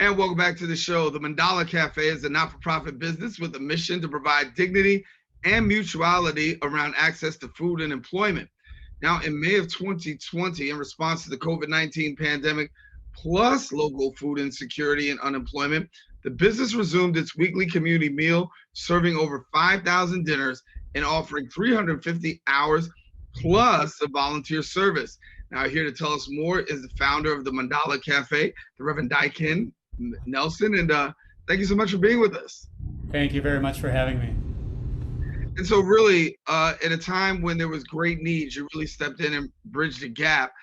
And welcome back to the show. The Mandala Café is a not-for-profit business with a mission to provide dignity and mutuality around access to food and employment. Now, in May of 2020, in response to the COVID-19 pandemic, plus local food insecurity and unemployment, the business resumed its weekly community meal, serving over 5,000 dinners and offering 350 hours plus a volunteer service. Now, here to tell us more is the founder of the Mandala Café, the Reverend Daiken Nelson. And thank you so much for being with us. Thank you very much for having me. And so really, at a time when there was great needs, you really stepped in and bridged the gap.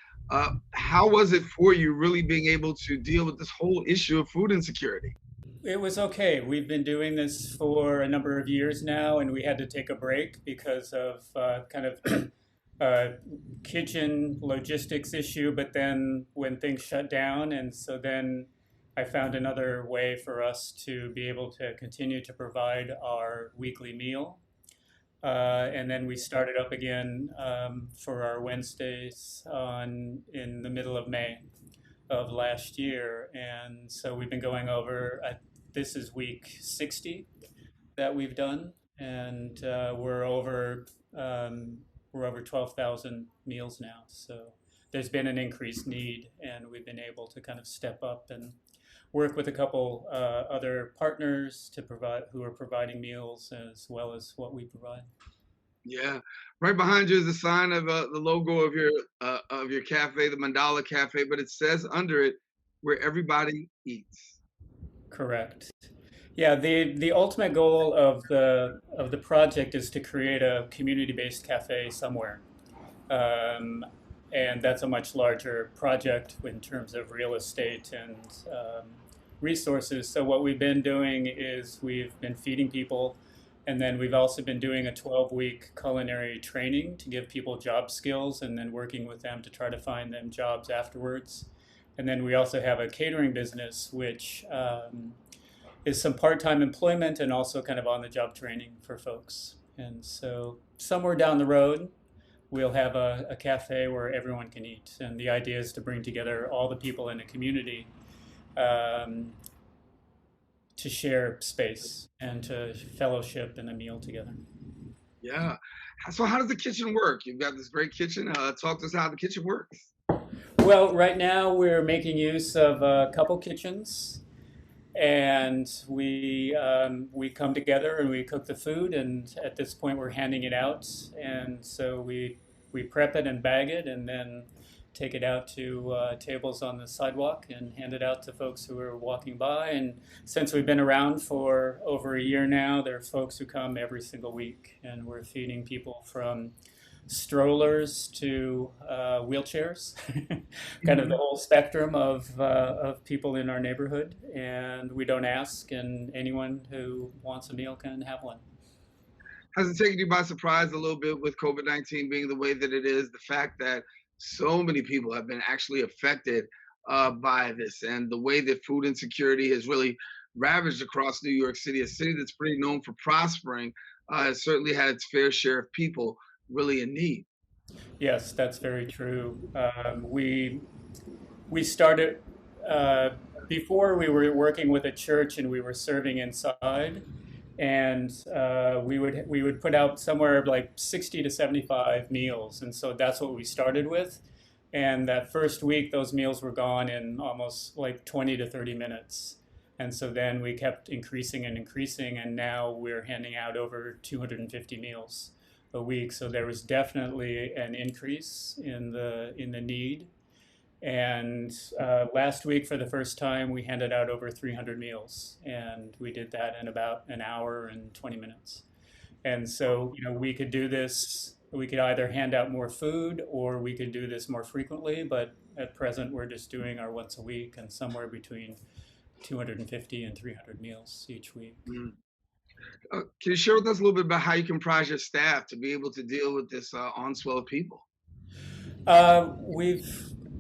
How was it for you really being able to deal with this whole issue of food insecurity? It was okay. We've been doing this for a number of years now, and we had to take a break because of kitchen logistics issue. But then when things shut down, and so then I found another way for us to be able to continue to provide our weekly meal. And then we started up again for our Wednesdays in the middle of May of last year. And so we've been going over, this is week 60 that we've done. And we're over 12,000 meals now. So there's been an increased need, and we've been able to kind of step up and work with a couple other partners who are providing meals as well as what we provide. Yeah, right behind you is the sign of the logo of your cafe, the Mandala Cafe, but it says under it, "Where everybody eats." Correct. Yeah, the ultimate goal of the project is to create a community-based cafe somewhere. And that's a much larger project in terms of real estate and resources. So what we've been doing is we've been feeding people, and then we've also been doing a 12-week culinary training to give people job skills, and then working with them to try to find them jobs afterwards. And then we also have a catering business, which is some part-time employment and also kind of on-the-job training for folks. And so somewhere down the road, we'll have a cafe where everyone can eat. And the idea is to bring together all the people in a community to share space and to fellowship and a meal together. Yeah. So how does the kitchen work? You've got this great kitchen. Talk to us how the kitchen works. Well, right now we're making use of a couple kitchens, and we come together and we cook the food, and at this point we're handing it out. And so we prep it and bag it, and then take it out to tables on the sidewalk and hand it out to folks who are walking by. And since we've been around for over a year now, there are folks who come every single week, and we're feeding people from strollers to wheelchairs, kind of the whole spectrum of people in our neighborhood. And we don't ask, and anyone who wants a meal can have one. Has it taken you by surprise a little bit with COVID-19 being the way that it is, the fact that so many people have been actually affected by this, and the way that food insecurity has really ravaged across New York City, a city that's pretty known for prospering, has certainly had its fair share of people really in need? Yes, that's very true. We started before we were working with a church, and we were serving inside, and we would put out somewhere like 60 to 75 meals, and so that's what we started with. And that first week, those meals were gone in almost like 20 to 30 minutes. And so then we kept increasing and increasing, and now we're handing out over 250 meals a week. So there was definitely an increase in the need. And last week, for the first time, we handed out over 300 meals, and we did that in about an hour and 20 minutes. And so, we could do this. We could either hand out more food, or we could do this more frequently. But at present, we're just doing our once a week, and somewhere between 250 and 300 meals each week. Mm. Can you share with us a little bit about how you comprise your staff to be able to deal with this onslaught of people?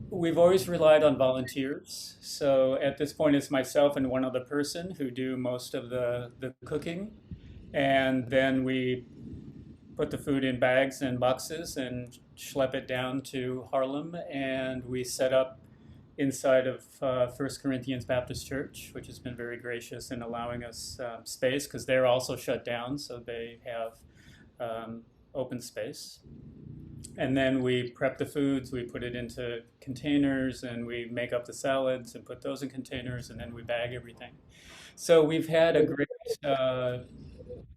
We've always relied on volunteers. So at this point, it's myself and one other person who do most of the cooking. And then we put the food in bags and boxes and schlep it down to Harlem. And we set up inside of First Corinthians Baptist Church, which has been very gracious in allowing us space because they're also shut down, so they have um, open space. And then we prep the foods, we put it into containers, and we make up the salads and put those in containers, and then we bag everything. So we've had a great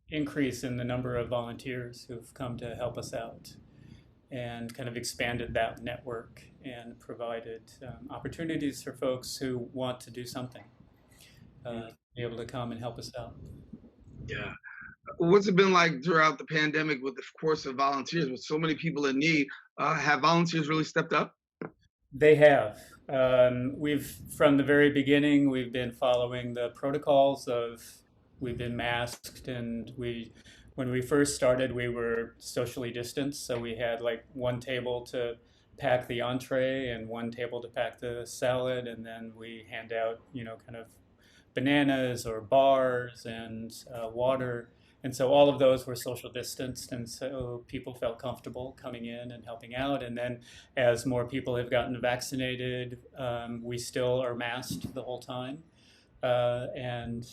increase in the number of volunteers who've come to help us out and kind of expanded that network and provided opportunities for folks who want to do something, be able to come and help us out. Yeah. What's it been like throughout the pandemic with the course of volunteers, with so many people in need? Have volunteers really stepped up? They have. We've, from the very beginning, we've been following the protocols of, we've been masked, and when we first started, we were socially distanced. So we had like one table to pack the entree and one table to pack the salad, and then we hand out, kind of bananas or bars and water. And so all of those were social distanced, and so people felt comfortable coming in and helping out. And then as more people have gotten vaccinated, we still are masked the whole time. And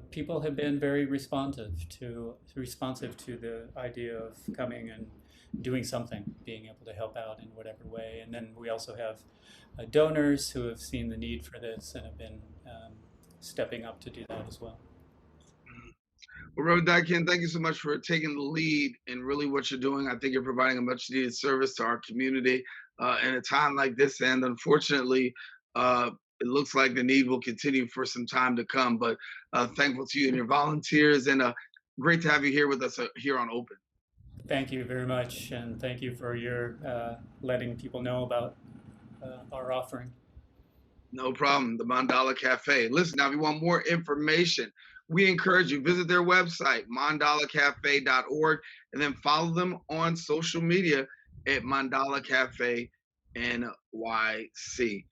people have been very responsive to the idea of coming and doing something, being able to help out in whatever way. And then we also have donors who have seen the need for this and have been stepping up to do that as well. Well, Reverend Daiken, thank you so much for taking the lead in really what you're doing. I think you're providing a much needed service to our community in a time like this. And unfortunately, it looks like the need will continue for some time to come. But thankful to you and your volunteers, and great to have you here with us here on Open. Thank you very much, and thank you for your letting people know about our offering. No problem. The Mandala Cafe. Listen, now, if you want more information, we encourage you visit their website, mandalacafe.org, and then follow them on social media at Mandala Cafe NYC.